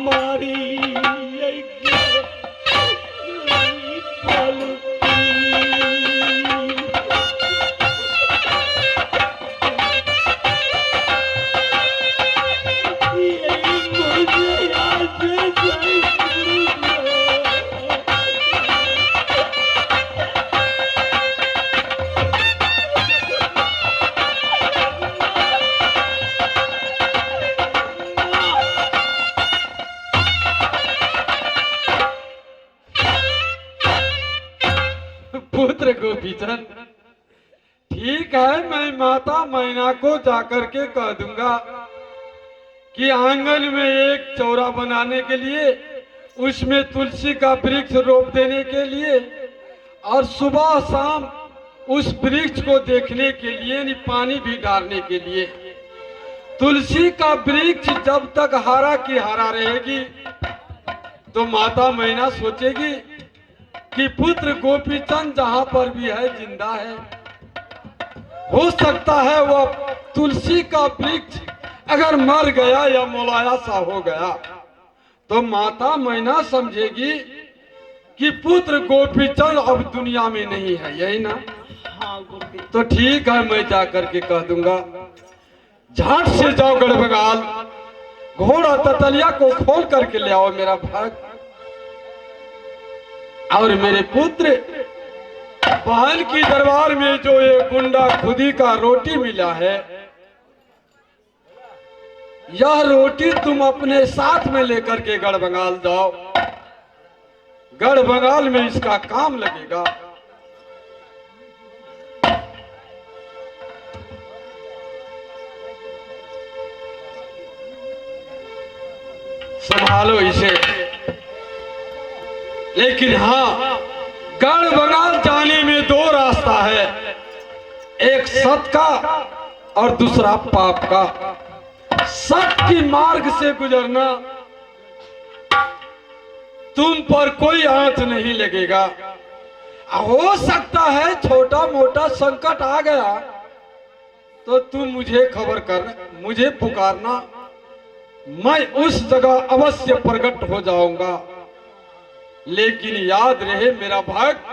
हमारी पुत्र गोपीचंद, ठीक है, मैं माता मैना को जाकर के कह दूंगा कि आंगन में एक चौरा बनाने के लिए, उसमें तुलसी का वृक्ष रोप देने के लिए और सुबह शाम उस वृक्ष को देखने के लिए यानी पानी भी डालने के लिए। तुलसी का वृक्ष जब तक हरा की हरा रहेगी तो माता मैना सोचेगी कि पुत्र गोपीचंद जहां पर भी है जिंदा है। हो सकता है वह तुलसी का वृक्ष अगर मर गया या मौलाया सा हो गया तो माता मैना समझेगी कि पुत्र गोपीचंद अब दुनिया में नहीं है, यही ना? हाँ गुरुदेव। तो ठीक है, मैं जा करके कह दूंगा। झट से जाओ गढ़बंगाल, घोड़ा ततलिया को खोल करके ले आओ मेरा भक्त। और मेरे पुत्र, बहन की दरबार में जो ये गुंडा खुदी का रोटी मिला है, यह रोटी तुम अपने साथ में लेकर के गढ़बंगाल जाओ। गढ़बंगाल में इसका काम लगेगा। संभालो इसे। लेकिन हाँ, गढ़बंगाल जाने में दो रास्ता है, एक सत का और दूसरा पाप का। सत की मार्ग से गुजरना, तुम पर कोई आंच नहीं लगेगा। हो सकता है छोटा मोटा संकट आ गया तो तुम मुझे खबर करना, मुझे पुकारना, मैं उस जगह अवश्य प्रकट हो जाऊंगा। लेकिन याद रहे मेरा भक्त,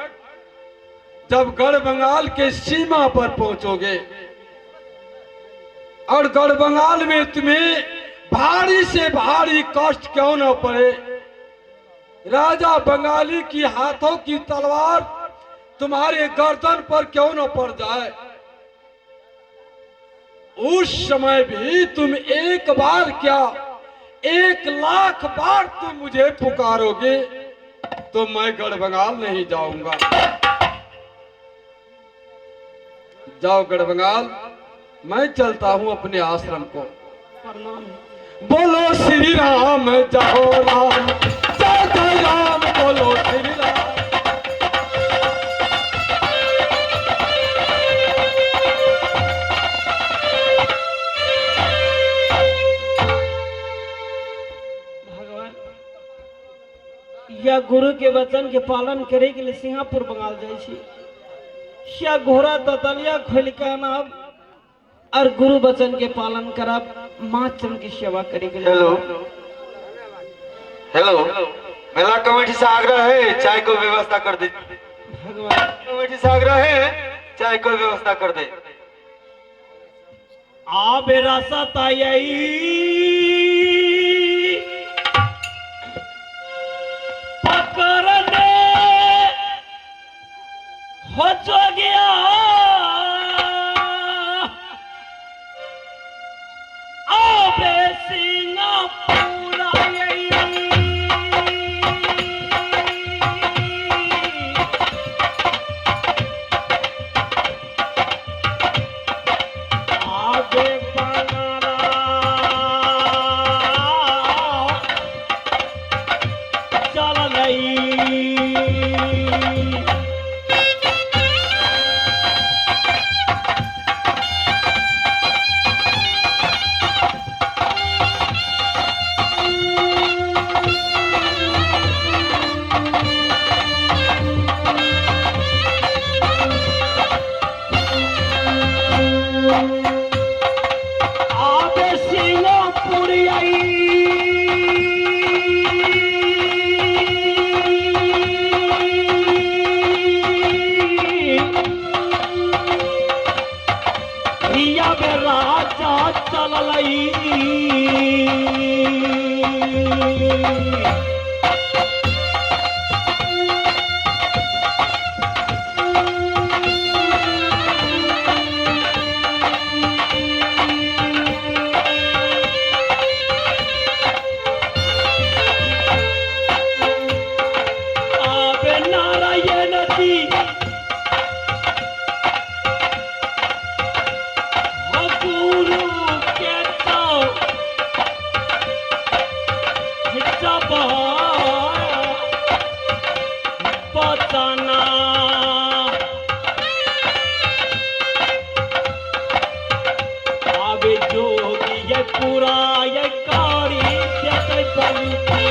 जब गढ़बंगाल के सीमा पर पहुंचोगे और गढ़बंगाल में तुम्हें भारी से भारी कष्ट क्यों न पड़े, राजा बंगाली की हाथों की तलवार तुम्हारे गर्दन पर क्यों न पड़ जाए, उस समय भी तुम एक बार क्या 1,00,000 बार तुम मुझे पुकारोगे तो मैं गढ़बंगाल नहीं जाऊंगा। जाओ गढ़बंगाल, मैं चलता हूं अपने आश्रम को। प्रणाम। बोलो श्री राम, जाओ राम, जय जय राम, बोलो श्री राम। भगवान, या गुरु के वचन के पालन करे के लिए सिंगापुर बंगाल जाए छी, या घोड़ा ततलिया खोल के आनब और गुरु वचन के पालन करब, माँ चंद की सेवा करे के लिए। हेलो हेलो, मेला कमेटी से आग्रह है, चाय को व्यवस्था कर दे। भगवान, कमेटी से आग्रह है, चाय को व्यवस्था कर दे। आ बेरा सताई पकड़ने हो जो गया आबे सिंगापुर आई। आबे बंगाला चल गई। आवे नारायण की गुरु के तो जब बताना आवे जोगी ये पूरा ये कारी जैसे बनती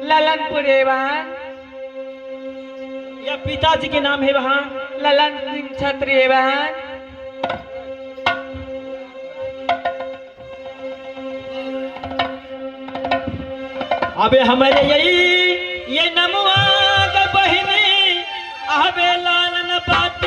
ललनपुर एवान या पिताजी के नाम है वहाँ ललन सिंह छत्री एवान अबे हमारे यही ये नमुआ बहिनी अबे लालन बात